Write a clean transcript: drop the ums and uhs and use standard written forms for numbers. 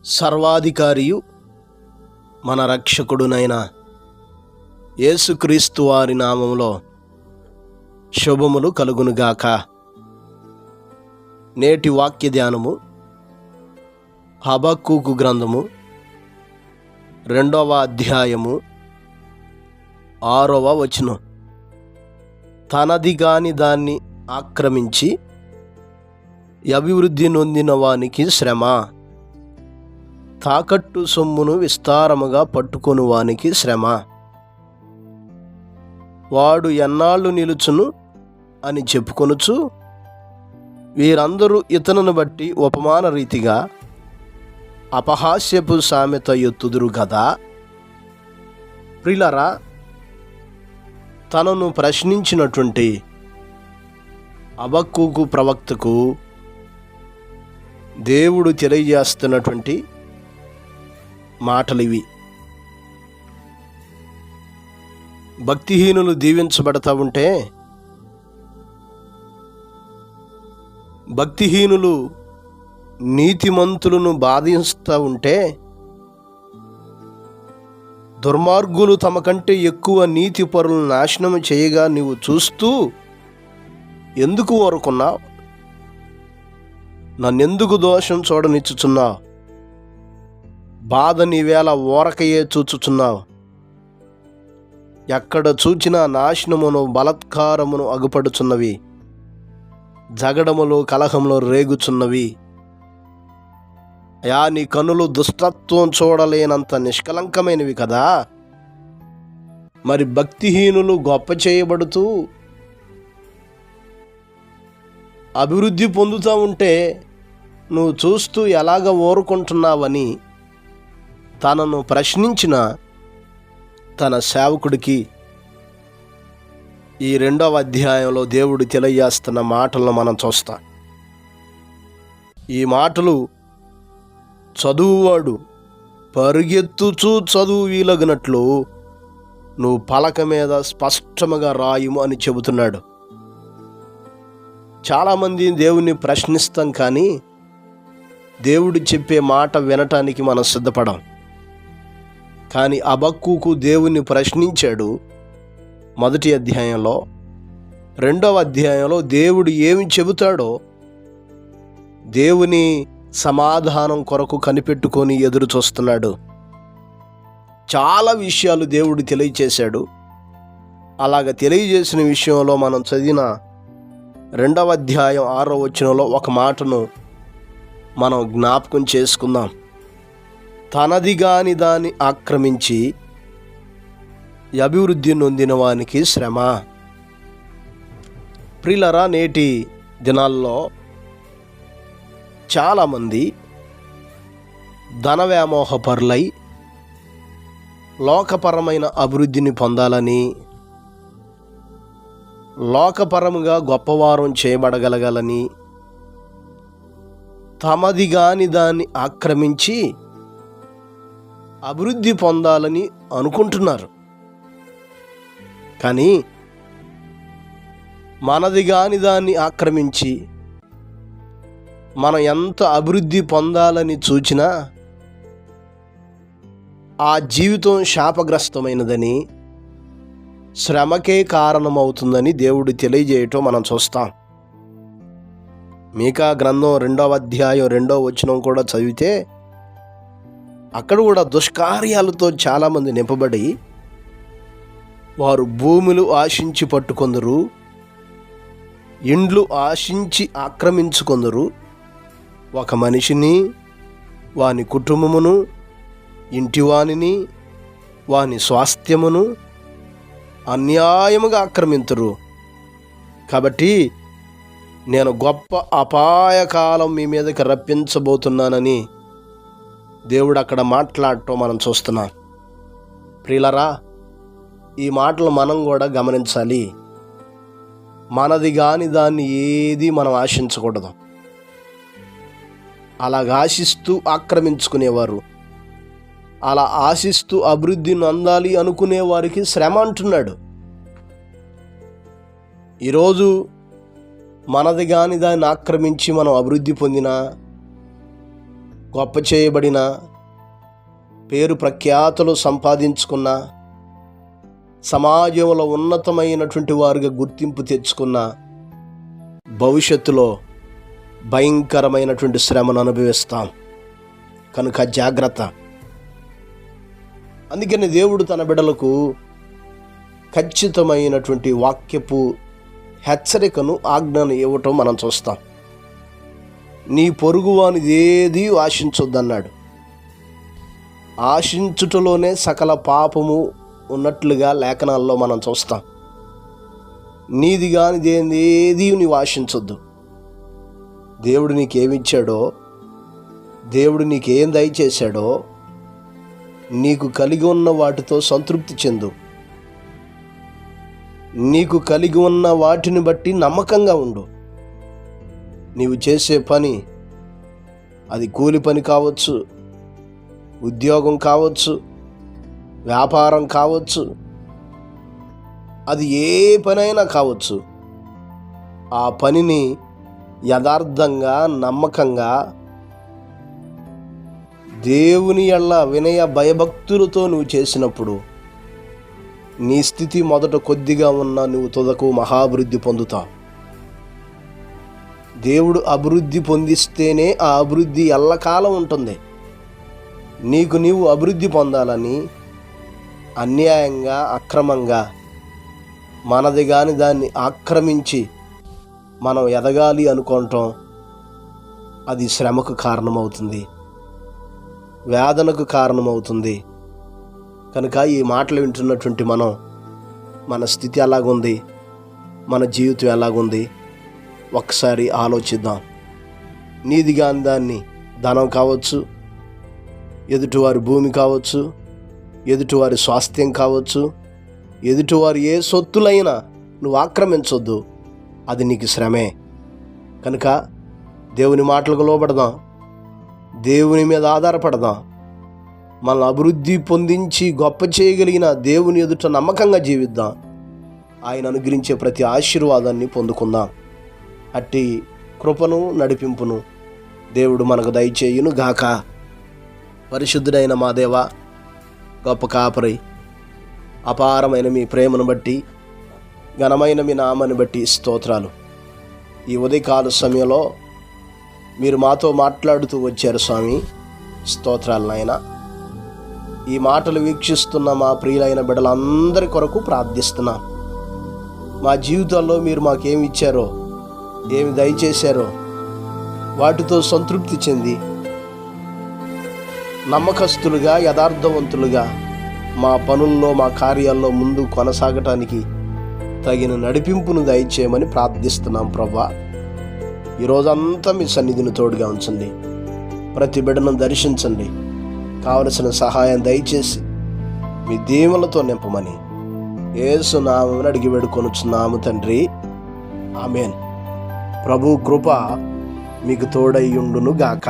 సర్వాధికారియు మన రక్షకుడునైన యేసుక్రీస్తు వారి నామములో శుభములు కలుగునుగాక. నేటి వాక్య ధ్యానము హబక్కూకు గ్రంథము 2వ అధ్యాయము 6వ వచనం. తనది గాని దాన్ని ఆక్రమించి అభివృద్ధి నొందిన వానికి శ్రమ, తాకట్టు సొమ్మును విస్తారముగా పట్టుకొని వానికి శ్రమ. వాడు ఎన్నాళ్ళు నిలుచును అని చెప్పుకొనుచు వీరందరూ ఇతనును బట్టి ఉపమాన రీతిగా అపహాస్యపు సామెత ఎత్తుదురు గదా. ప్రియులారా, తనను ప్రశ్నించినటువంటి హబక్కూకు ప్రవక్తకు దేవుడు తెలియజేస్తున్నటువంటి మాటలు ఇవి. భక్తిహీనులు దీవించబడతా ఉంటే, భక్తిహీనులు నీతిమంతులను బాధిస్తూ ఉంటే, దుర్మార్గులు తమ కంటే ఎక్కువ నీతి పరులను నాశనం చేయగా నీవు చూస్తూ ఎందుకు ఊరుకున్నావు? నన్నెందుకు దోషం చూడనిచ్చుచున్నావు? బాధ నీవేళ ఊరకయే చూచుచున్నావు. ఎక్కడ చూచినా నాశనమును బలత్కారమును అగుపడుచున్నవి, జగడములు కలహములు రేగుచున్నవి. అయా, నీ కన్నులు దుష్టత్వం చూడలేనంత నిష్కలంకమైనవి కదా. మరి భక్తిహీనులు గొప్ప చేయబడుతూ అభివృద్ధి పొందుతూ ఉంటే నువ్వు చూస్తూ ఎలాగ ఊరుకుంటున్నావని తనను ప్రశ్నించిన తన సేవకుడికి ఈ 2వ అధ్యాయంలో దేవుడు తెలియజేస్తున్న మాటలను మనం చూస్తాం. ఈ మాటలు చదువువాడు పరుగెత్తుచూ చదువు వీలగినట్లు నువ్వు పలక మీద స్పష్టముగా రాయుము అని చెబుతున్నాడు. చాలామంది దేవుణ్ణి ప్రశ్నిస్తాం, కానీ దేవుడు చెప్పే మాట వినటానికి మనం సిద్ధపడం. కానీ హబక్కూకు దేవుణ్ణి ప్రశ్నించాడు. 1వ అధ్యాయంలో, 2వ అధ్యాయంలో దేవుడు ఏమి చెబుతాడో దేవుని సమాధానం కొరకు కనిపెట్టుకొని ఎదురు చూస్తున్నాడు. చాలా విషయాలు దేవుడు తెలియచేశాడు. అలాగ తెలియజేసిన విషయంలో మనం చదివిన 2వ అధ్యాయం 6వ వచనంలో ఒక మాటను మనం జ్ఞాపకం చేసుకుందాం. తనది గాని దాన్ని ఆక్రమించి అభివృద్ధి నొందిన వానికి శ్రమ. ప్రియులారా, నేటి దినాల్లో చాలామంది ధన వ్యామోహపరులై లోకపరమైన అభివృద్ధిని పొందాలని, లోకపరముగా గొప్పవారం చేయబడగలగాలని తమది గాని దాన్ని ఆక్రమించి అభివృద్ధి పొందాలని అనుకుంటున్నారు. కానీ మనది గాని దాన్ని ఆక్రమించి మనం ఎంత అభివృద్ధి పొందాలని చూచినా ఆ జీవితం శాపగ్రస్తమైనదని, శ్రమకే కారణమవుతుందని దేవుడు తెలియజేయటం మనం చూస్తాం. మీకా గ్రంథం 2వ అధ్యాయం 2వ వచనం కూడా చదివితే అక్కడ కూడా దుష్కార్యాలతో చాలామంది నింపబడి వారు భూములు ఆశించి పట్టుకొందరు, ఇండ్లు ఆశించి ఆక్రమించుకొందరు, ఒక మనిషిని, వాని కుటుంబమును, ఇంటివానిని, వాని స్వాస్థ్యమును అన్యాయముగా ఆక్రమింతురు. కాబట్టి నేను గొప్ప అపాయకాలం మీ మీదకి రప్పించబోతున్నానని దేవుడు అక్కడ మాట్లాడటం మనం చూస్తున్నాం. ప్రియులారా, ఈ మాటలు మనం కూడా గమనించాలి. మనది కాని దాన్ని ఏది మనం ఆశించకూడదు. అలాగ ఆశిస్తూ ఆక్రమించుకునేవారు, అలా ఆశిస్తూ అభివృద్ధిని అందాలి అనుకునే వారికి శ్రమ అంటున్నాడు. ఈరోజు మనది కాని దాన్ని ఆక్రమించి మనం అభివృద్ధి పొందినా, గొప్ప చేయబడిన, పేరు ప్రఖ్యాతులు సంపాదించుకున్న, సమాజంలో ఉన్నతమైనటువంటి వారుగా గుర్తింపు తెచ్చుకున్న భవిష్యత్తులో భయంకరమైనటువంటి శ్రమను అనుభవిస్తాం. కనుక జాగ్రత్త. అందుకని దేవుడు తన బిడ్డలకు ఖచ్చితమైనటువంటి వాక్యపు హెచ్చరికను, ఆజ్ఞను ఇవ్వటం మనం చూస్తాం. నీ పొరుగువానిది ఏది ఆశించొద్దన్నాడు. ఆశించుటలోనే సకల పాపము ఉన్నట్లుగా లేఖనాల్లో మనం చూస్తాం. నీది కానిది ఏది నీవు ఆశించొద్దు. దేవుడు నీకేమిచ్చాడో, దేవుడు నీకేం దయచేశాడో, నీకు కలిగి ఉన్న వాటితో సంతృప్తి చెందు. నీకు కలిగి ఉన్న వాటిని బట్టి నమ్మకంగా ఉండు. నీవు చేసే పని, అది కూలి పని కావచ్చు, ఉద్యోగం కావచ్చు, వ్యాపారం కావచ్చు, అది ఏ పనైనా కావచ్చు. ఆ పనిని యథార్థంగా, నమ్మకంగా, దేవుని యెడల వినయ భయభక్తులతో నువ్వు చేసినప్పుడు నీ స్థితి మొదట కొద్దిగా ఉన్నా నువ్వు తుదకు మహాభివృద్ధి పొందుతావు. దేవుడు అభివృద్ధి పొందిస్తేనే ఆ అభివృద్ధి ఎల్లకాలం ఉంటుంది. నీకు నీవు అభివృద్ధి పొందాలని అన్యాయంగా, అక్రమంగా, మనది కాని దాన్ని ఆక్రమించి మనం ఎదగాలి అనుకోవటం, అది శ్రమకు కారణమవుతుంది, వేదనకు కారణమవుతుంది. కనుక ఈ మాటలు వింటున్నటువంటి మన స్థితి ఎలాగుంది, మన జీవితం ఎలాగుంది ఒక్కసారి ఆలోచిద్దాం. నీది కాని దాన్ని, ధనం కావచ్చు, ఎదుటివారి భూమి కావచ్చు, ఎదుటివారి స్వాస్థ్యం కావచ్చు, ఎదుటివారి ఏ సొత్తులైనా నువ్వు ఆక్రమించొద్దు. అది నీకు శ్రమే. కనుక దేవుని మాటలకు లోబడదాం, దేవుని మీద ఆధారపడదాం. మనల్ని అభివృద్ధి పొందించి గొప్ప చేయగలిగిన దేవుని ఎదుట నమ్మకంగా జీవిద్దాం. ఆయన అనుగ్రహించే ప్రతి ఆశీర్వాదాన్ని పొందుకుందాం. అట్టి కృపను, నడిపింపును దేవుడు మనకు దయచేయును గాక. పరిశుద్ధుడైన మా దేవ, గొప్ప కాపరి, అపారమైన మీ ప్రేమను బట్టి, ఘనమైన మీ నామాన్ని బట్టి స్తోత్రాలు. ఈ ఉదయకాల సమయంలో మీరు మాతో మాట్లాడుతూ వచ్చారు స్వామి. స్తోత్రాలు నాయన. ఈ మాటలు వీక్షిస్తున్న మా ప్రియులైన బిడ్డలందరి కొరకు ప్రార్థిస్తున్నాం. మా జీవితాల్లో మీరు మాకేమి ఇచ్చారో, ఏమి దయచేశారో వాటితో సంతృప్తి చెంది నమ్మకస్తులుగా, యథార్థవంతులుగా మా పనుల్లో, మా కార్యాల్లో ముందు కొనసాగటానికి తగిన నడిపింపును దయచేయమని ప్రార్థిస్తున్నాం ప్రభా. ఈరోజంతా మీ సన్నిధిని తోడుగా ఉంచండి. ప్రతి బిడ్డను దర్శించండి. కావలసిన సహాయం దయచేసి మీ దీవెనలతో నింపమని యేసు నామమున అడిగి వేడుకొనుచున్నాము తండ్రి. ఆమేన్. ప్రభు కృప మీకు తోడై ఉండును గాక.